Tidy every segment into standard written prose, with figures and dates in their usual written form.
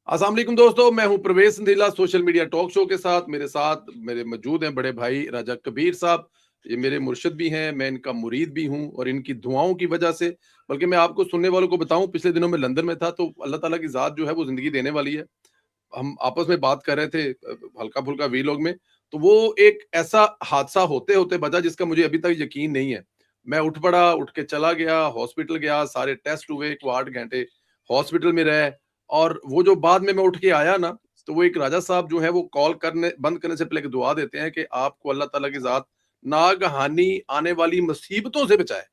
अस्सलाम वालेकुम दोस्तों, मैं हूं प्रवेश संधीला सोशल मीडिया टॉक शो के साथ। मेरे साथ मेरे मौजूद हैं बड़े भाई राजा कबीर साहब। ये मेरे मुर्शिद भी हैं, मैं इनका मुरीद भी हूं और इनकी दुआओं की वजह से, बल्कि मैं आपको सुनने वालों को बताऊं, पिछले दिनों में लंदन में था तो अल्लाह ताला की ज़ात जो है वो ज़िंदगी देने वाली है। हम आपस में बात कर रहे थे हल्का-फुल्का वीलॉग में, तो वो एक ऐसा हादसा होते-होते बचा जिसका मुझे अभी तक यकीन नहीं है। मैं उठ पड़ा, उठ के चला गया, हॉस्पिटल गया, सारे टेस्ट हुए, वो 8 घंटे हॉस्पिटल में रहे और वो जो बाद में मैं उठ के आया ना, तो वो एक राजा साहब जो है वो कॉल करने बंद करने से पहले एक दुआ देते हैं कि आपको अल्लाह ताला की ज़ात नागहानी आने वाली मुसीबतों से बचाए।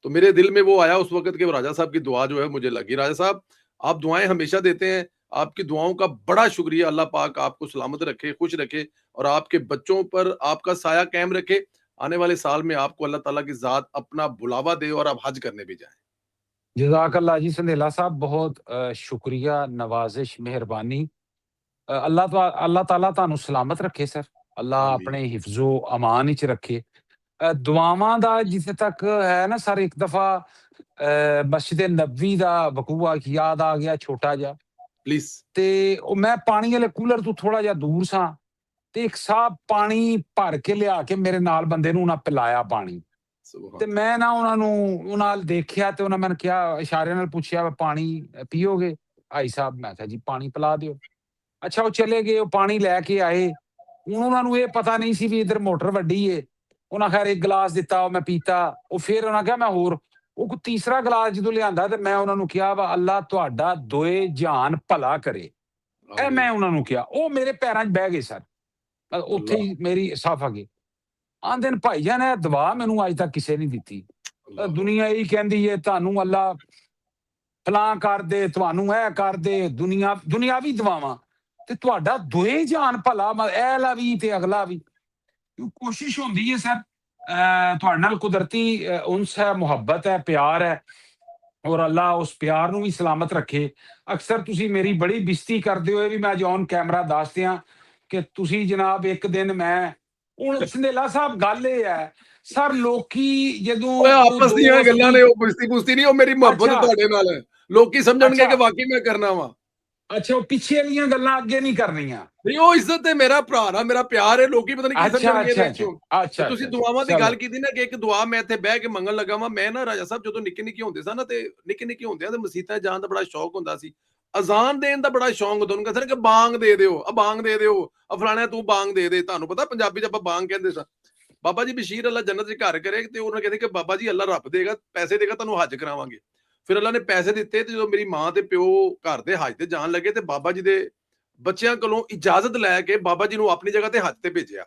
तो मेरे दिल में वो आया उस वक़्त के वो राजा साहब की दुआ जो है मुझे लगी। राजा साहब, आप दुआएँ हमेशा देते हैं, आपकी दुआओं का बड़ा शुक्रिया। अल्लाह पाक आपको सलामत रखे, खुश रखे और आपके बच्चों पर आपका साया कायम रखे। आने वाले साल में आपको अल्लाह ताला की ज़ात अपना बुलावा दे और आप हज करने भी जाएँ। जज़ाकल्लाह जी संधेला साहब, बहुत शुक्रिया, नवाज़िश, मेहरबानी। अल्लाह ताला ਤੁਹਾਨੂੰ ਸਲਾਮਤ ਰੱਖੇ ਸਰ। ਅੱਲਾ आमीन। ਆਪਣੇ ਹਿਫਜ਼ੋ ਅਮਾਨ ਵਿੱਚ ਰੱਖੇ। ਦੁਆਵਾਂ ਦਾ ਜਿੱਥੇ ਤੱਕ ਹੈ ਨਾ ਸਰ, ਇੱਕ ਦਫਾ ਮਸਜਿਦ ਨਬਵੀ ਦਾ ਵਕੂਆ ਯਾਦ ਆ ਗਿਆ, ਛੋਟਾ ਜਿਹਾ। प्लीज़। ਤੇ ਉਹ ਮੈਂ ਪਾਣੀ ਵਾਲੇ ਕੂਲਰ ਤੋਂ ਥੋੜਾ ਜਿਹਾ ਦੂਰ ਸਾਂ, ਤੇ ਇੱਕ ਸਾਹਬ ਪਾਣੀ ਭਰ ਕੇ ਲਿਆ ਕੇ ਮੇਰੇ ਨਾਲ ਬੰਦੇ ਨੂੰ ਉਹਨਾਂ ਪਿਲਾਇਆ ਪਾਣੀ। ਤੇ सुभान अल्लाह। ਮੈਂ ਨਾ ਉਹਨਾਂ ਨੂੰ ਉਹਨਾਂ ਨਾਲ ਦੇਖਿਆ ਤੇ ਉਹਨਾਂ ਮੈਨੂੰ ਕਿਹਾ, ਇਸ਼ਾਰੇ ਨਾਲ ਪੁੱਛਿਆ, ਪਾਣੀ ਪੀਓਗੇ ਭਾਈ ਸਾਹਿਬ? ਮੈਂ ਕਿਹਾ ਜੀ ਪਾਣੀ ਪਿਲਾ ਦਿਓ। ਅੱਛਾ, ਉਹ ਚਲੇ ਗਏ, ਉਹ ਪਾਣੀ ਲੈ ਕੇ ਆਏ। ਹੁਣ ਉਹਨਾਂ ਨੂੰ ਇਹ ਪਤਾ ਨਹੀਂ ਸੀ ਵੀ ਇੱਧਰ ਮੋਟਰ ਵੱਡੀ ਏ। ਉਹਨਾਂ ਖੈਰ ਇੱਕ ਗਲਾਸ ਦਿੱਤਾ, ਉਹ ਮੈਂ ਪੀਤਾ। ਉਹ ਫਿਰ ਉਹਨਾਂ ਕਿਹਾ ਮੈਂ ਹੋਰ, ਉਹ ਕੋਈ ਤੀਸਰਾ ਗਲਾਸ ਜਦੋਂ ਲਿਆਂਦਾ ਤੇ ਮੈਂ ਉਹਨਾਂ ਨੂੰ ਕਿਹਾ ਵਾ, ਅੱਲਾ ਤੁਹਾਡਾ ਦੋਏ ਜਹਾਨ ਭਲਾ ਕਰੇ। ਇਹ आमीन। ਮੈਂ ਉਹਨਾਂ ਨੂੰ ਕਿਹਾ, ਉਹ ਮੇਰੇ ਪੈਰਾਂ 'ਚ ਬਹਿ ਗਏ ਸਰ। ਉੱਥੇ अल्लाह। ਹੀ ਮੇਰੀ ਸਾਫ ਆ ਗਈ। ਆਂਦੇ ਨੇ ਭਾਈਜਾਨ, ਇਹ ਦੁਆ ਮੈਨੂੰ ਅੱਜ ਤੱਕ ਕਿਸੇ ਨੇ ਦਿੱਤੀ। अल्लाह हू। ਦੁਨੀਆ ਇਹੀ ਕਹਿੰਦੀ ਏ ਤੁਹਾਨੂੰ ਅੱਲਾ ਫਲਾਂ ਕਰ ਦੇ, ਤੁਹਾਨੂੰ ਇਹ ਕਰ ਦੇ, ਦੁਨਿਆਵੀ ਦੁਆਵਾਂ। ਤੇ ਤੁਹਾਡਾ ਦੋਏ ਜਹਾਨ ਭਲਾ, ਇਹ ਵਾਲਾ ਵੀ ਤੇ ਅਗਲਾ ਵੀ। ਕੋਸ਼ਿਸ਼ ਹੁੰਦੀ ਹੈ ਸਰ, ਤੁਹਾਡੇ ਨਾਲ ਕੁਦਰਤੀ ਉਨਸ ਹੈ, ਮੁਹੱਬਤ ਹੈ, ਪਿਆਰ ਹੈ, ਔਰ ਅੱਲਾ ਉਸ ਪਿਆਰ ਨੂੰ ਵੀ ਸਲਾਮਤ ਰੱਖੇ। ਅਕਸਰ ਤੁਸੀਂ ਮੇਰੀ ਬੜੀ ਬਿਜ਼ਤੀ ਕਰਦੇ ਹੋ, ਇਹ ਵੀ ਮੈਂ ਅੱਜ ਔਨ ਕੈਮਰਾ ਦੱਸ ਦਿਆਂ ਕਿ ਤੁਸੀਂ ਜਨਾਬ ਇੱਕ ਦਿਨ ਮੈਂ ਹੁਣ ਸੰਧੇਲਾ ਸਾਹਿਬ, ਗੱਲ ਇਹ ਹੈ ਸਰ, ਲੋਕੀ ਜਦੋਂ ਓਏ ਕੋਈ ਆਪਸ ਦੀਆਂ ਦੋਸਤ ਗੱਲਾਂ ਦੀ ਨੇ, ਉਹ ਬਸਤੀ ਨਹੀਂ, ਉਹ ਮੇਰੀ ਮੁਹੱਬਤ ਅੱਛਾ ਤੁਹਾਡੇ ਨਾਲ ਹੈ। ਲੋਕੀ ਸਮਝਣਗੇ ਅੱਛਾ ਕਿ ਵਾਕਈ ਮੈਂ ਕਰਨਾ ਵਾ। ਅੱਛਾ, ਉਹ ਪਿੱਛੇ ਵਾਲੀਆਂ ਗੱਲਾਂ ਅੱਗੇ ਨਹੀਂ ਕਰਨੀਆਂ। ਨਹੀਂ, ਉਹ ਇੱਜ਼ਤ ਹੈ, ਮੇਰਾ ਭਰਾ ਨਾ, ਮੇਰਾ ਪਿਆਰ ਹੈ। ਲੋਕੀ ਪਤਾ ਨਹੀਂ ਕੀ ਅੱਛਾ ਸਮਝਣਗੇ ਅੱਛਾ ਇਹਦੇ ਅੱਛਾ ਚੋਂ। ਤੇ ਅੱਛਾ ਤੁਸੀਂ ਅੱਛਾ ਦੁਆਵਾਂ ਦੀ ਗੱਲ ਚਲੋ। ਕੀਤੀ ਨਾ, ਕਿ ਇੱਕ ਦੁਆ ਮੈਂ ਇੱਥੇ ਬਹਿ ਕੇ ਮੰਗਣ ਲੱਗਾ ਵਾਂ। ਮੈਂ ਨਾ ਰਾਜਾ ਸਾਹਿਬ, ਜਦੋਂ ਨਿੱਕੇ ਨਿੱਕੇ ਹੁੰਦੇ ਸਨ ਨਾ, ਤੇ ਨਿੱਕੇ ਨਿੱਕੇ ਹੁੰਦਿਆਂ ਤੇ ਮਸੀਤਾਂ ਜਾਣ ਦਾ ਬੜਾ ਸ਼ੌਕ ਹੁੰਦਾ ਸੀ। ਅਜ਼ਾਨ ਦੇਣ ਦਾ ਬੜਾ ਸ਼ੌਕ ਹੁੰਦਾ। ਉਹਨੂੰ ਕਹਿੰਦੇ ਸਨ ਕਿ ਬਾਂਗ ਦੇ ਦਿਓ, ਆ ਬਾਂਗ ਦੇ ਦਿਓ, ਆ ਫਲਾਣਾ ਤੂੰ ਬਾਂਗ ਦੇ ਦੇ। ਤੁਹਾਨੂੰ ਪਤਾ ਪੰਜਾਬੀ ਚ ਆਪਾਂ ਬਾਂਗ ਕਹਿੰਦੇ ਸਾਂ। ਬਾਬਾ ਜੀ ਬਸ਼ੀਰ ਅੱਲਾ ਜੰਨਤ ਚ ਘਰ ਕਰੇ, ਤੇ ਉਹਨਾਂ ਕਹਿੰਦੇ ਕਿ ਬਾਬਾ ਜੀ ਅੱਲਾ ਰੱਬ ਦੇਗਾ, ਪੈਸੇ ਦੇਗਾ, ਤੁਹਾਨੂੰ ਹੱਜ ਕਰਾਵਾਂਗੇ। ਫਿਰ ਅੱਲਾ ਨੇ ਪੈਸੇ ਦਿੱਤੇ, ਤੇ ਜਦੋਂ ਮੇਰੀ ਮਾਂ ਤੇ ਪਿਓ ਘਰ ਦੇ ਹੱਜ ਤੇ ਜਾਣ ਲੱਗੇ, ਤੇ ਬਾਬਾ ਜੀ ਦੇ ਬੱਚਿਆਂ ਕੋਲੋਂ ਇਜਾਜ਼ਤ ਲੈ ਕੇ ਬਾਬਾ ਜੀ ਨੂੰ ਆਪਣੀ ਜਗ੍ਹਾ ਤੇ ਹੱਜ ਤੇ ਭੇਜਿਆ।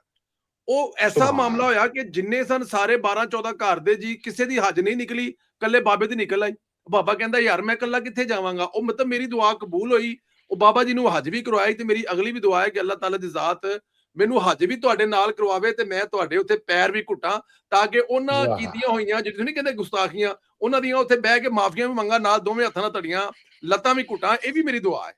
ਉਹ ਐਸਾ ਸੁਭਾਨ ਮਾਮਲਾ ਅੱਲਾਹ। ਹੋਇਆ ਕਿ ਜਿੰਨੇ ਸਨ ਸਾਰੇ 12-14 ਘਰ ਦੇ ਜੀ, ਕਿਸੇ ਦੀ ਹੱਜ ਨਹੀਂ ਨਿਕਲੀ, ਕੱਲੇ ਬਾਬੇ ਦੀ ਨਿਕਲ ਆਈ। ਬਾਬਾ ਕਹਿੰਦਾ ਯਾਰ ਮੈਂ ਕੱਲਾ ਕਿੱਥੇ ਜਾਵਾਂਗਾ। ਉਹ ਮਤਲਬ ਮੇਰੀ ਦੁਆ ਕਬੂਲ ਹੋਈ। ਉਹ ਬਾਬਾ ਜੀ ਨੂੰ ਹੱਜ ਵੀ ਕਰਵਾਈ, ਤੇ ਮੇਰੀ ਅਗਲੀ ਵੀ ਦੁਆ ਹੈ ਕਿ ਅੱਲਾਹ ਤਾਲਾ ਦੀ ਜ਼ਾਤ ਮੈਨੂੰ ਹੱਜ ਵੀ ਤੁਹਾਡੇ ਨਾਲ ਕਰਵਾਵੇ, ਤੇ ਮੈਂ ਤੁਹਾਡੇ ਉੱਤੇ ਪੈਰ ਵੀ ਘੁੱਟਾਂ, ਤਾਂ ਕਿ ਉਹਨਾਂ ਵਾਹ, ਕੀਤੀਆਂ ਹੋਈਆਂ, ਜਿਹੜੀਆਂ ਨਹੀਂ ਕਹਿੰਦੇ ਗੁਸਤਾਖੀਆਂ, ਉਹਨਾਂ ਦੀਆਂ ਉੱਥੇ ਬਹਿ ਕੇ ਮਾਫੀਆਂ ਵੀ ਮੰਗਾ, ਨਾਲ ਦੋਵੇਂ ਹੱਥਾਂ ਨਾਲ ਧੜੀਆਂ ਲੱਤਾਂ ਵੀ ਘੁੱਟਾਂ। ਇਹ ਵੀ ਮੇਰੀ ਦੁਆ ਹੈ।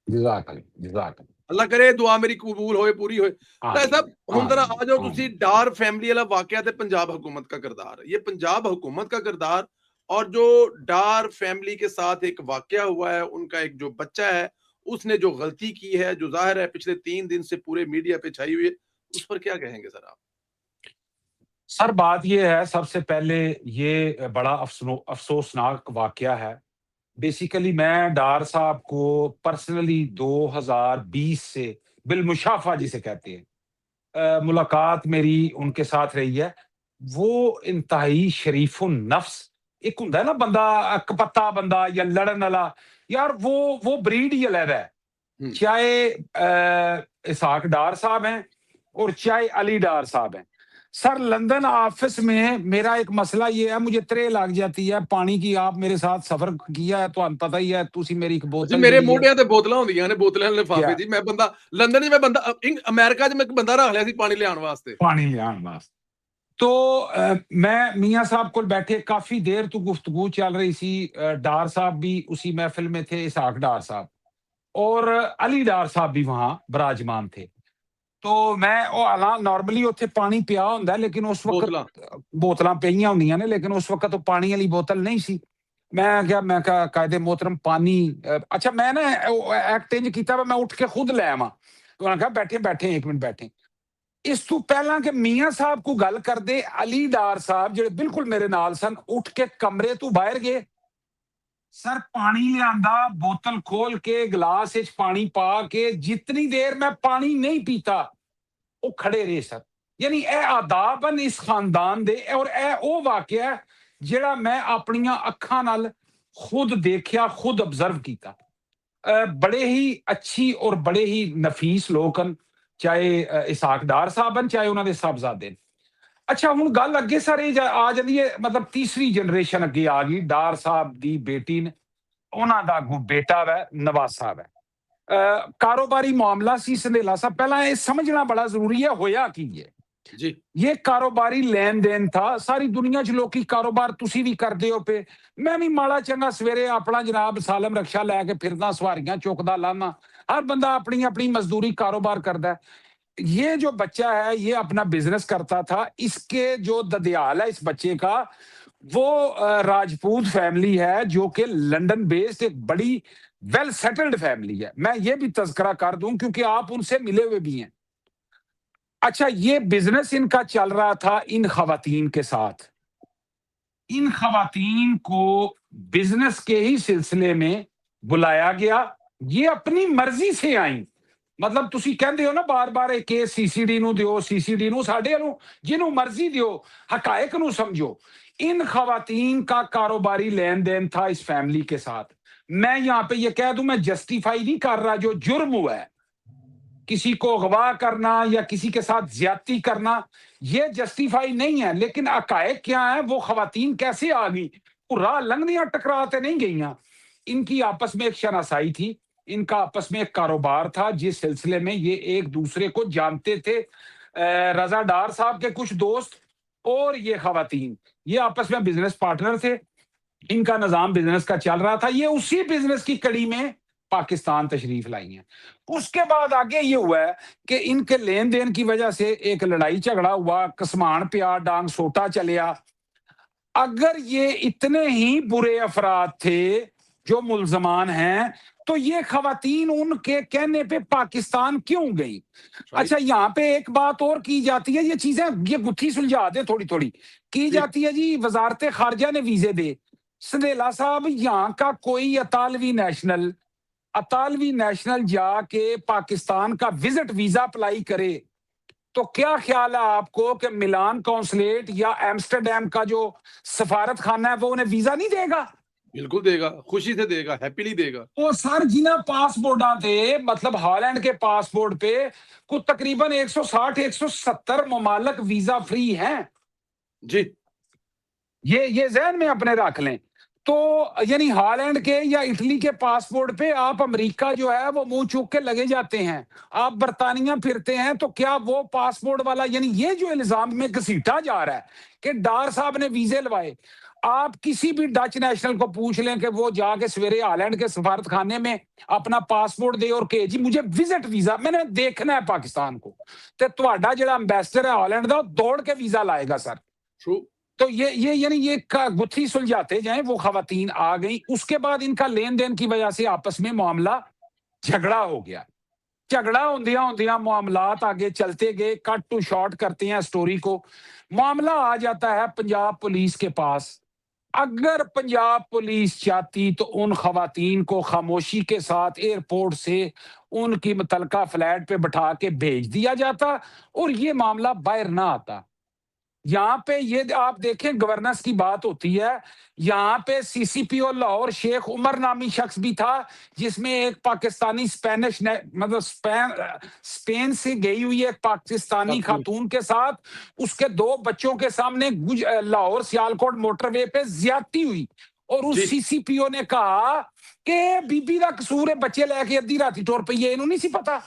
ਜਜ਼ਾਕ ਅੱਲਾਹ, ਜਜ਼ਾਕ ਅੱਲਾ ਕਰੇ ਦੁਆ ਮੇਰੀ ਕਬੂਲ ਹੋਏ, पूरी होए। ਅੱਲਾਹ। तो ਆਮੀਨ साहब हुण जरा ਆਮੀਨ आ जाओ तुसी ਆਮੀਨ। डार फैमिली वाला वाकया ते पंजाब हुकूमत का किरदार। ये पंजाब हुकूमत का किरदार और जो डार फैमिली के साथ एक वाकया हुआ है, उनका एक जो बच्चा है, उसने जो गलती की है, जो ज़ाहिर है पिछले 3 दिन से पूरे मीडिया पे छाई हुई है, उस पर क्या कहेंगे सर आप? सर, बात ये है, सबसे पहले ये बड़ा अफ़सोसनाक वाक़या है। बेसिकली मैं डार साहब को पर्सनली 2020 से बिलमुशाफ़ा जिसे कहते हैं, मुलाकात मेरी उनके साथ रही है। वो इंतहाई शरीफ़ुन नफ़्स, एक हुंदा है ना बंदा, अकपत्ता बंदा या लड़न वाला, यार वो ब्रीड ही अलग है। हुँ। चाहे इसहाक डार साहब हैं और चाहे अली डार साहब हैं। सर, लंदन ऑफिस में मेरा एक मसला ये है, मुझे त्रे लग जाती है पानी की। आप मेरे साथ सफर किया है, ਤੁਹਾਨੂੰ ਪਤਾ ਹੀ ਹੈ। ਤੁਸੀਂ ਮੇਰੀ ਇੱਕ जी ਬੋਤਲ मेरे ਜਿਹੜੀ ਹੈ मोढियां ते बोतलां होंदियां ने, बोतलां लिफाफे क्या जी। मैं बंदा लंदन च मैं बंदा अमेरिका च मैं एक बंदा रख लिया सी पानी लियाण वास्ते। पानी लियान वास्ते। तो मैं मियाँ साहब को बैठे काफी देर तो गुफ्तगू चल रही सी। डार साहब भी उसी महफिल में थे, इसहाक डार साहब, और अली डार साहब भी वहां बराजमान थे। तो मैं नॉर्मली उत्थे पानी पिया हुंदा है, लेकिन उस वक्त बोतलां। बोतलां पईयां हुंदियां ने, लेकिन उस वक्त तो पानी वाली बोतल नहीं सी। ਮੈਂ ਕਿਹਾ ਕਾਇਦੇ मोहतरम पानी अच्छा मैं ना एक्ट इंज कीता वा मैं उठ के खुद ले आवां। तो उन्होंने कहा बैठे 1 मिनट बैठे। ਇਸ ਤੋਂ ਪਹਿਲਾਂ ਕਿ ਮੀਆਂ ਸਾਹਿਬ ਕੋ ਗੱਲ ਕਰਦੇ ਅਲੀ ਡਾਰ ਸਾਹਿਬ ਜਿਹੜੇ ਬਿਲਕੁਲ ਮੇਰੇ ਨਾਲ ਸਨ ਉੱਠ ਕੇ ਕਮਰੇ ਤੋਂ ਬਾਹਰ ਗਏ। ਸਰ ਪਾਣੀ ਲਿਆਂਦਾ, ਬੋਤਲ ਖੋਲ ਕੇ ਗਲਾਸ ਵਿੱਚ ਪਾਣੀ ਪਾ ਕੇ ਜਿਤਨੀ ਦੇਰ ਮੈਂ ਪਾਣੀ ਨਹੀਂ ਪੀਤਾ ਉਹ ਖੜੇ ਰਹੇ ਸਰ। ਯਾਨੀ ਇਹ ਆਦਾਬ ਹਨ ਇਸ ਖਾਨਦਾਨ ਦੇ ਔਰ ਇਹ ਉਹ ਵਾਕਿਆ ਹੈ ਜਿਹੜਾ ਮੈਂ ਆਪਣੀਆਂ ਅੱਖਾਂ ਨਾਲ ਖੁਦ ਦੇਖਿਆ, ਖੁਦ ਅਬਜ਼ਰਵ ਕੀਤਾ। ਬੜੇ ਹੀ ਅੱਛੀ ਔਰ ਬੜੇ ਹੀ ਨਫੀਸ ਲੋਕ ਹਨ, ਚਾਹੇ ਇਸਾਕ ਡਾਰ ਸਾਹਿਬ ਹਨ, ਚਾਹੇ ਉਹਨਾਂ ਦੇ ਸਾਹਿਬਜ਼ਾਦੇ ਨੇ। ਅੱਛਾ ਹੁਣ ਗੱਲ ਅੱਗੇ ਸਰ ਇਹ ਆ ਜਾਂਦੀ ਹੈ, ਮਤਲਬ ਤੀਸਰੀ ਜਨਰੇਸ਼ਨ ਅੱਗੇ ਆ ਗਈ। ਡਾਰ ਸਾਹਿਬ ਦੀ ਬੇਟੀ ਨੇ, ਉਹਨਾਂ ਦਾ ਅੱਗੋਂ ਬੇਟਾ ਵੈ ਨਵਾਜ਼ ਸਾਹਿਬ ਹੈ। ਕਾਰੋਬਾਰੀ ਮਾਮਲਾ ਸੀ ਸੰਧੇਲਾ ਸਾਹਿਬ। ਪਹਿਲਾਂ ਇਹ ਸਮਝਣਾ ਬੜਾ ਜ਼ਰੂਰੀ ਹੈ ਹੋਇਆ ਕੀ ਹੈ जी ਇਹ ਕਾਰੋਬਾਰੀ ਲੈਣ ਦੇਣ ਥਾ। ਸਾਰੀ ਦੁਨੀਆ 'ਚ ਲੋਕੀ ਕਾਰੋਬਾਰ ਤੁਸੀਂ ਵੀ ਕਰਦੇ ਹੋ ਪਏ, ਮੈਂ ਵੀ ਮਾੜਾ ਚੰਗਾ ਸਵੇਰੇ ਆਪਣਾ ਜਨਾਬ ਸਾਲਮ ਰਕਸ਼ਾ ਲੈ ਕੇ ਫਿਰਦਾ, ਸਵਾਰੀਆਂ ਚੁੱਕਦਾ ਲਾਨਾ। हर बंदा अपनी अपनी मजदूरी कारोबार करता है। ये जो बच्चा है ये अपना बिजनेस करता था। इसके जो ददियाल है इस बच्चे का वो राजपूत फैमिली है जो कि लंदन बेस्ड एक बड़ी वेल सेटल्ड फैमिली है। मैं ये भी तज़किरा कर दूं क्योंकि आप उनसे मिले हुए भी हैं। अच्छा ये बिजनेस इनका चल रहा था इन खवातीन के साथ। इन खवातीन को बिजनेस के ही सिलसिले में बुलाया गया। ये अपनी मर्जी से आई। मतलब ਤੁਸੀਂ ਕਹਿੰਦੇ ਹੋ ਨਾ ਬਾਰ-ਬਾਰ ਇਹ ਕੇਸ ਸੀਸੀਡੀ ਨੂੰ ਦਿਓ, सीसीडी ਨੂੰ, ਸਾਡੇ ਨੂੰ ਜਿਹਨੂੰ ਮਰਜ਼ੀ ਦਿਓ, हकायक ਨੂੰ समझो। इन खवातीन का कारोबारी लेन देन था इस फैमिली के साथ। मैं यहाँ पे ये कह दूं मैं जस्टिफाई नहीं कर रहा जो जुर्म हुआ है, किसी को अगवा करना या किसी के साथ ज्यादती करना, ये जस्टिफाई नहीं है। लेकिन हकायक क्या है, वो खवातीन कैसे आ गई, राह लंघनियां टकराते नहीं गईयां। इनकी आपस में एक शनासाई थी, इनका आपस में एक कारोबार था जिस सिलसिले में ये एक दूसरे को जानते थे। रजा डार साहब के कुछ दोस्त और ये खवातीन ये आपस में बिजनेस पार्टनर थे। इनका निजाम बिजनेस का चल रहा था। ये उसी बिजनेस की कड़ी में पाकिस्तान तशरीफ लाई हैं। उसके बाद आगे ये हुआ है कि इनके लेन देन की वजह से एक लड़ाई झगड़ा हुआ, कसमान पिया, डांग सोटा चलिया। अगर ये इतने ही बुरे अफराद थे जो मुल्जमान हैं तो ये खवातीन उनके कहने पे पाकिस्तान क्यों गई? अच्छा यहाँ पे एक बात और की जाती है, ये चीजें ये गुत्थी सुलझा दे थोड़ी थोड़ी की जाती है जी। वजारत खारजा ने वीजे दे। संधेला साहब यहाँ का कोई अतालवी नेशनल जाके पाकिस्तान का विजिट वीजा अप्लाई करे तो क्या ख्याल है आपको कि मिलान कौंसलेट या एम्स्टरडैम का जो सफारत खाना है वो उन्हें वीजा नहीं देगा? बिल्कुल देगा, खुशी से देगा, हैप्पीली देगा। वो सर जिन्हें पासपोर्ट थे, मतलब हॉलैंड के पासपोर्ट पे कुछ तकरीबन 160-170 ममालक वीजा फ्री हैं जी। ये जहन में अपने रख लें। तो यानी हॉलैंड के या इटली के पासपोर्ट पे आप अमेरिका जो है वो मुंह चूक के लगे जाते हैं। आप बरतानिया फिरते हैं तो क्या वो पासपोर्ट वाला, यानी ये जो इल्जाम में घसीटा जा रहा है कि डार साहब ने वीजे लवाए, आप किसी भी डच नेशनल को पूछ लें कि वो जाके सवेरे हॉलैंड के सफारत खाने में अपना पासपोर्ट दे और कहे जी मुझे विजिट वीजा, मैंने देखना है पाकिस्तान को, तो तुम्हारा जो एम्बेसडर है हॉलैंड का दौड़ के वीजा लाएगा सर। ट्रू। तो ये यानी ये गुत्थी सुलझाते जाए। वो खवातीन आ गई। उसके बाद इनका लेन देन की वजह से आपस में मामला झगड़ा हो गया। झगड़ा होंदिया मामलात आगे चलते गए। कट टू शॉर्ट करते हैं स्टोरी को। मामला आ जाता है पंजाब पुलिस के पास। अगर पंजाब पुलिस चाहती तो उन खवातीन को खामोशी के साथ एयरपोर्ट से उनकी मुतलका फ्लैट पे बैठा के भेज दिया जाता और ये मामला बाहर ना आता। यहाँ पे ये आप देखें गवर्नेंस की बात होती है। यहाँ पे सीसीपीओ लाहौर शेख उमर नामी शख्स भी था जिसमें एक पाकिस्तानी स्पेनिश मतलब स्पेन से गई हुई एक पाकिस्तानी खातून के साथ उसके 2 बच्चों के सामने लाहौर सियालकोट मोटरवे पे ज्यादती हुई और उस सीसीपीओ ने कहा कि बीबी का कसूर है, बच्चे लेके अद्धी राती टुर पई है, इन्हों नहीं सी पता।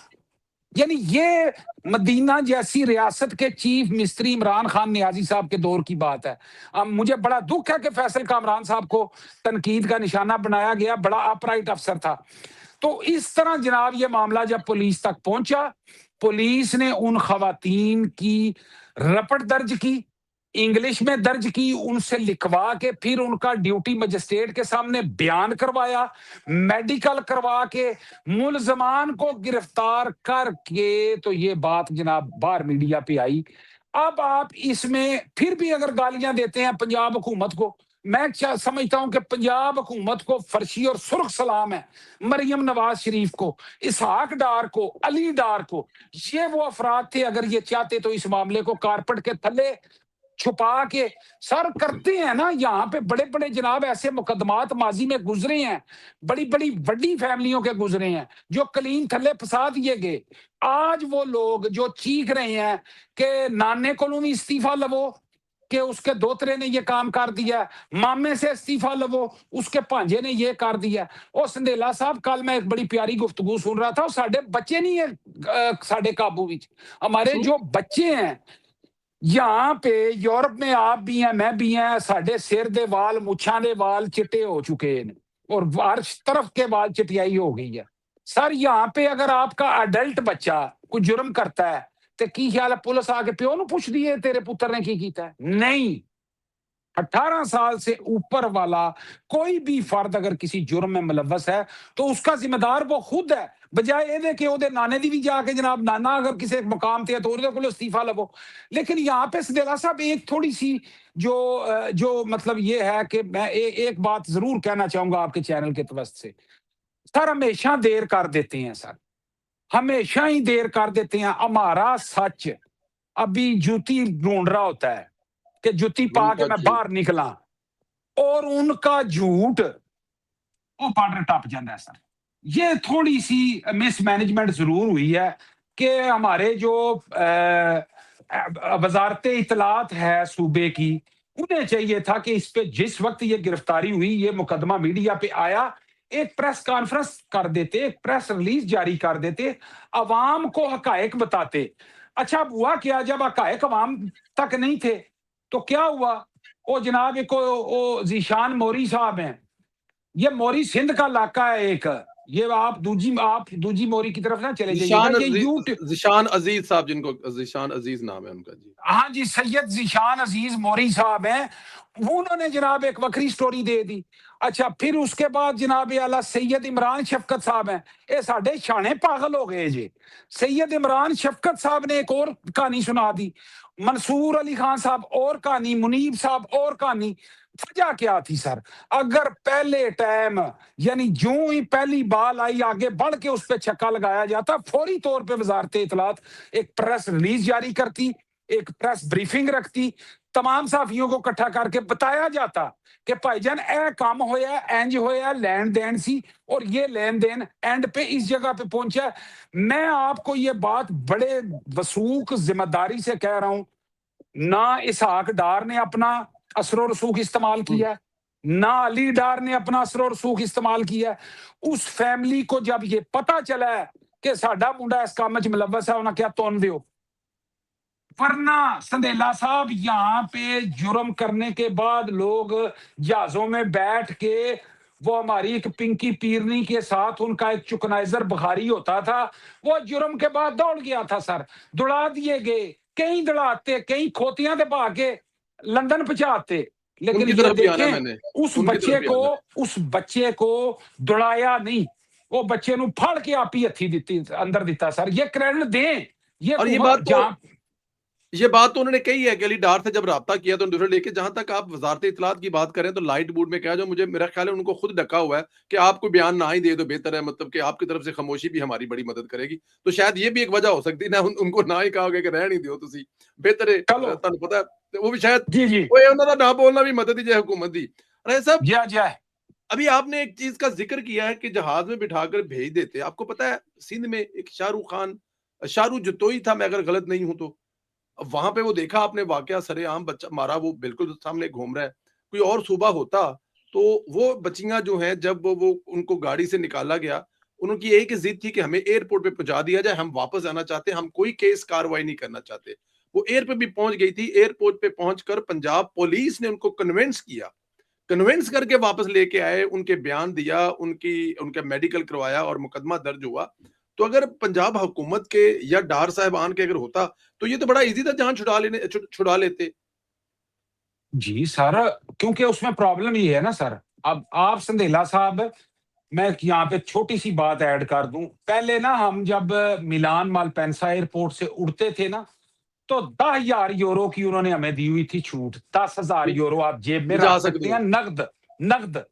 यानी ये मदीना जैसी रियासत के चीफ मिनिस्टर इमरान खान नियाजी साहब के दौर की बात है। अब मुझे बड़ा दुख है कि फैसल कामरान साहब को तनकीद का निशाना बनाया गया, बड़ा अपराइट अफसर था। तो इस तरह जनाब ये मामला जब पुलिस तक पहुंचा, पुलिस ने उन खवातीन की रपट दर्ज की। इंग्लिश में दर्ज की, उनसे लिखवा के फिर उनका ड्यूटी मजिस्ट्रेट के सामने बयान करवाया, मेडिकल करवा के मुलजमान को गिरफ्तार करके तो ये बात जनाब बाहर मीडिया पे आई। अब आप इसमें फिर भी अगर गालियां देते हैं पंजाब हुकूमत को, मैं समझता हूं कि पंजाब हुकूमत को फर्शी और सुर्ख सलाम है, मरियम नवाज शरीफ को, इसहाक डार को, अली डार को। ये वो अफराद थे, अगर ये चाहते तो इस मामले को कारपेट के थल्ले छुपा के सर करते हैं ना। यहाँ पे बड़े बड़े जनाब ऐसे मुकदमात माजी में गुजरे हैं, बड़ी बड़ी बड़ी फैमिलियों के गुजरे हैं, जो कलीन थल्ले फंसा दिए गए। आज वो लोग जो चीख रहे हैं कि नाने को भी इस्तीफा लवो, कि उसके दोतरे ने ये काम कर दिया, मामे से इस्तीफा लवो, उसके भांजे ने ये कर दिया। और संदेला साहब, कल मैं एक बड़ी प्यारी गुफ्तगू सुन रहा था, साडे बच्चे नहीं है साडे काबू विच, हमारे जो बच्चे हैं यहाँ पे यूरोप में, आप भी हैं मैं भी हैं, साडे सिर दे वाल, मुछां दे वाल चिट्टे हो चुके हैं और हर तरफ के वाल चिटियाई हो गई है। सर यहाँ पे अगर आपका अडल्ट बच्चा कोई जुर्म करता है तो की ख्याल है पुलिस आके प्यो नु पूछदी है तेरे पुत्र ने की कीता है? नहीं। 18 साल से ऊपर वाला कोई भी फर्द अगर किसी जुर्म में मुलव्वस है तो उसका जिम्मेदार वो खुद है, बजाय ये कि ओदे नाने दी भी जाके जनाब नाना अगर किसी मकाम थे तो ओदे कोल इस्तीफा लवो। लेकिन यहाँ पे सदेला साहब एक थोड़ी सी जो मतलब ये है कि मैं एक बात जरूर कहना चाहूंगा आपके चैनल के तवस्त से। सर हमेशा देर कर देते हैं सर, हमेशा ही देर कर देते हैं। हमारा सच अभी जूती ढूंढ रहा होता है कि जूती पा के मैं बाहर निकला, और उनका झूठ वो बॉर्डर टप जाता है सर। ये थोड़ी सी मिसमैनेजमेंट जरूर हुई है कि हमारे जो वजारत इतलात है सूबे की, उन्हें चाहिए था कि इस पे जिस वक्त ये गिरफ्तारी हुई, ये मुकदमा मीडिया पे आया, एक प्रेस कॉन्फ्रेंस कर देते, एक प्रेस रिलीज जारी कर देते, अवाम को हकायक बताते। अच्छा हुआ क्या, जब हकायक अवाम तक नहीं थे तो क्या हुआ? वो जनाब एक वो जीशान मोरी साहब हैं, ये मोरी सिंध का इलाका है एक, ये आप दूजी मोरी की तरफ ना चले जाइएगा, ये ज़ीशान अजीज साहब, जिनको ज़ीशान अजीज नाम है उनका जी। हाँ जी, सैयद ज़ीशान अजीज मोरी साहब हैं, उन्होंने जनाब एक वक्री स्टोरी दे दी। अच्छा फिर उसके बाद जनाब आला सैयद इमरान शफकत साहब हैं, ये साढ़े शाने पागल हो गए जी। सैयद इमरान शफकत साहब ने एक और कहानी सुना दी, मंसूर अली खान साहब और कहानी, मुनीब साहब और कहानी। वजह क्या थी सर? अगर पहले टाइम यानी जो ही पहली बाल आई आगे बढ़ के उस पर छक्का लगाया जाता, फौरी तौर पे वजारत इतलात एक प्रेस रिलीज जारी करती, एक प्रेस ब्रीफिंग रखती, तमाम साफियों को इकट्ठा करके बताया जाता कि भाईजान ए काम होया, इंज होया, लेन देन सी और ये लेन देन एंड पे इस जगह पे पहुंचा। मैं आपको ये बात बड़े वसूख जिम्मेदारी से कह रहा हूं, ना इसहाक डार ने अपना असर रसूख इस्तेमाल किया, ना अली डार ने अपना असर रसूख इस्तेमाल किया। उस फैमिली को जब ये पता चला है कि साडा मुंडा इस काम में मुलव्वस है, उन्हें क्या तोन दियो। वरना संदेला साहब यहाँ पे जुर्म करने के बाद लोग जहाजों में बैठ के, वो हमारी एक पिंकी पीरनी के साथ उनका एक चुकनाइजर बुखारी होता था, वो जुर्म के बाद दौड़ गया था सर, दौड़ा दिए गए, कहीं दौड़ाते, कहीं खोतियां दबा के लंदन पहुंचाते। लेकिन ये देखें उस बच्चे को दौड़ाया नहीं, वो बच्चे नु फाड़ के आप ही हथी दिती अंदर दिता सर। ये क्रेडिट दें। ये बात तो उन्होंने कही है कि अली डार से जब राब्ता किया तो उन्होंने लेके, जहां तक आप वजारत इतलात की बात करें तो लाइट बोर्ड में क्या, जो मुझे मेरा ख्याल है उनको खुद डका हुआ है कि आप कोई बयान ना ही दे दो बेहतर है, मतलब कि आपकी तरफ से खामोशी भी हमारी बड़ी मदद करेगी। तो शायद ये भी एक वजह हो सकती है ना, उनको ना ही कहा कि रह नहीं दो तुसी, बेहतर है तुहानू पता है, वो भी शायद वो उन्होंने ना बोलना भी मदद ही जाए हुकूमत दी। अरे साहब अभी आपने एक चीज का जिक्र किया है कि जहाज में बिठाकर भेज देते। आपको पता है सिंध में एक शाहरुख जतोई था, मैं अगर गलत नहीं हूं तो, वहां पे वो देखा आपने वाकया, सरेआम बच्चा मारा, वो बिल्कुल सामने घूम रहा है। कोई और सूबा होता तो वो बच्चियां जो हैं, जब वो उनको गाड़ी से निकाला गया, उनकी एक ही जिद थी कि हमें एयरपोर्ट पे पहुंचा दिया जाए, हम वापस आना चाहते, हम कोई केस कार्रवाई नहीं करना चाहते। वो एयरपोर्ट भी पहुंच गई थी, एयरपोर्ट पे पहुंचकर पंजाब पुलिस ने उनको कन्विंस करके वापस लेके आए, उनके बयान दिया, उनका मेडिकल करवाया और मुकदमा दर्ज हुआ। तो अगर पंजाब हुकूमत के या डार साहबान के अगर होता तो ये तो बड़ा इजी था, जान छुड़ा लेते। जी सर, क्योंकि उसमें प्रॉब्लम ये है ना सर, अब आप संदेला साहब, मैं यहाँ पे छोटी सी बात ऐड कर दूं। पहले ना हम जब मिलान मालपेंसा एयरपोर्ट से उड़ते थे ना, तो 10,000 यूरो की उन्होंने हमें दी हुई थी छूट। 10,000 कि यूरो आप जेब में कि रख जा सकते सकते हो। हैं, नकद। नकद,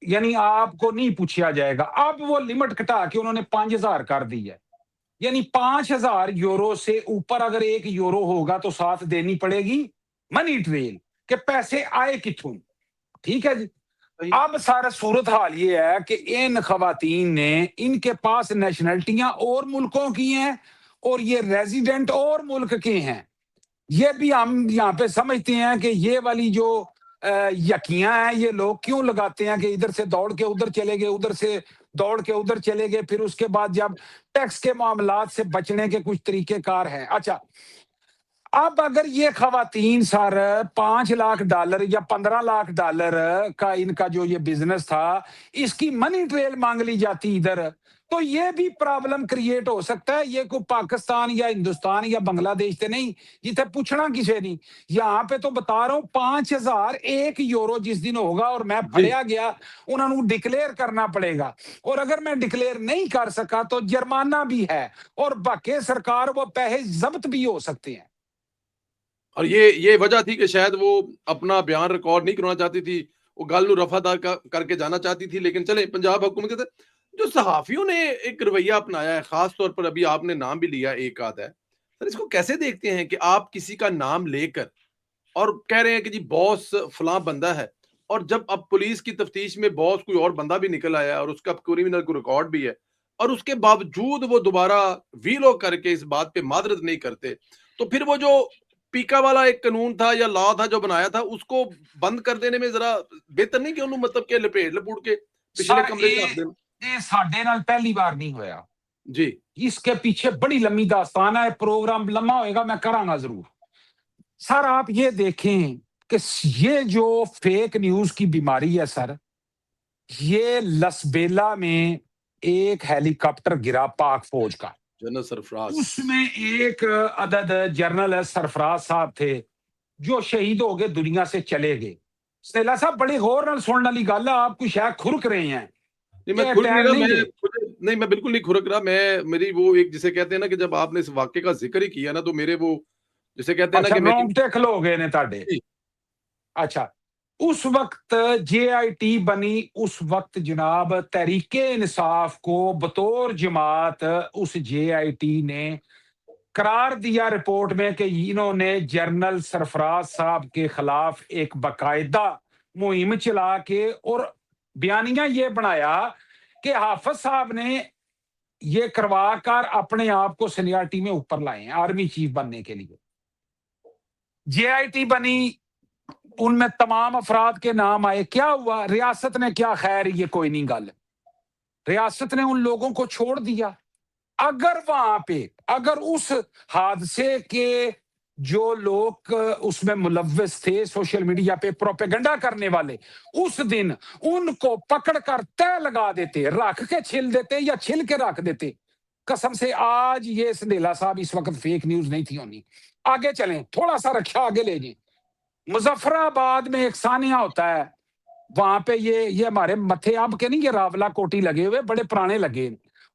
यानी आपको नहीं पूछा जाएगा। अब वो लिमिट घटा के उन्होंने 5,000 कर दी है। यानी 5,000 यूरो से ऊपर अगर 1 यूरो होगा तो साथ देनी पड़ेगी मनी ट्रेल, के पैसे आए किथों। ठीक है जी। सही। अब सारा सूरत हाल ये है कि इन खवातीन ने, इनके पास नेशनलिटियां और मुल्कों की हैं, और ये रेजिडेंट और मुल्क के हैं। ये भी हम यहाँ पे समझते हैं कि ये वाली जो यकियां हैं, ये लोग क्यों लगाते हैं कि इधर से दौड़ के उधर चले गए, उधर से दौड़ के उधर चले गए, फिर उसके बाद जब टैक्स के मामलात से बचने के कुछ तरीकेकार हैं। अच्छा, अब अगर ये खवातीन सर $5 लाख या $15 लाख का इनका जो ये बिजनेस था, इसकी मनी ट्रेल मांग ली जाती इधर, तो ये भी प्रॉब्लम क्रिएट हो सकता है। ये को पाकिस्तान या हिंदुस्तान या बांग्लादेश से नहीं, जिथे पूछना किसे नहीं। यहाँ पे तो बता रहा हूँ 5,001 यूरो जिस दिन होगा और मैं जी। फड़िया गया, उन्होंने डिक्लेयर करना पड़ेगा। और अगर मैं डिक्लेयर नहीं कर सका तो जुर्माना भी है, और बाकी सरकार वो पैसे जब्त भी हो सकते हैं। और ये वजह थी कि शायद वो अपना बयान रिकॉर्ड नहीं करवाना चाहती थी, वो गल नूं रफा-दफा करके जाना चाहती थी। लेकिन चलें, पंजाब हुकूमत के तहत जो सहाफ़ियों ने एक रवैया अपनाया है, ख़ास तौर पर अभी आपने नाम भी लिया एक आध है। सर, इसको कैसे देखते हैं कि आप किसी का नाम लेकर और कह रहे हैं कि जी बॉस फलां बंदा है, और जब अब पुलिस की तफ्तीश में बॉस कोई और बंदा भी निकल आया और उसका क्रिमिनल को रिकॉर्ड भी है, और उसके बावजूद वो दोबारा वीलो करके इस बात पे मादरत नहीं करते, तो फिर वो जो पीका वाला एक कानून था या लॉ था जो बनाया था, उसको बंद कर देने में जरा बेहतर नहीं कि उन्होंने मतलब के लपेट लपूट के पिछले सर कमरे 'ਚ रख देਣ। ये साडे नाल पहली बार नहीं होया। जी। इसके पीछे बड़ी लंबी दास्तान है, प्रोग्राम लंबा होएगा, मैं करांगा जरूर। सर आप ये देखें कि ये जो फेक न्यूज की बीमारी है सर, ये लसबेला में एक हेलीकॉप्टर गिरा पाक फौज का, जनरल सरफराज। उसमें एक अदद जनरल सरफराज साहब थे जो शहीद हो गए, दुनिया से चले गए। सैला साहब बड़ी गौर नाल सुनने वाली गल है, आप कुछ शायद खुरक रहे हैं नहीं, मैं कि खुरक नहीं टाइम रहा, नहीं दे। मैं बिल्कुल नहीं खुरक रहा। मैं मेरी वो एक जिसे कहते हैं ना कि जब आपने इस वाक़ये का ज़िक्र ही किया ना, तो मेरे वो जिसे कहते हैं ना अच्छा, कि मेरी रोंगटे खलो गए ने ताडे। जी, अच्छा, उस वक्त जेआईटी बनी, उस वक्त जनाब तहरीके इंसाफ को बतौर जमात उस जेआईटी ने करार दिया रिपोर्ट में कि इन्होंने जनरल सरफराज साहब के खिलाफ एक बाकायदा मुहिम चला के, और बयानिया ये बनाया कि हाफिज साहब ने ये करवा कर अपने आप को सीनियरिटी में ऊपर लाए हैं आर्मी चीफ बनने के लिए। जेआईटी बनी, उनमें तमाम अफराद के नाम आए। क्या हुआ, रियासत ने क्या, खैर ये कोई नहीं गल, रियासत ने उन लोगों को छोड़ दिया। अगर वहां पे, अगर उस हादसे के जो लोग उसमें मुलव्वस थे, सोशल मीडिया पे प्रोपेगेंडा करने वाले, उस दिन उनको पकड़ कर तय लगा देते, रख के छिल देते या छिल के रख देते, कसम से आज ये संदेला साहब इस वक्त फेक न्यूज नहीं थी होनी। आगे चलें, थोड़ा सा रखा आगे ले जाए। मुजफ्फराबाद में एक सानिया होता है, वहां पे ये हमारे मथे अब के नहीं, ये रावला कोटी लगे हुए बड़े पुराने लगे।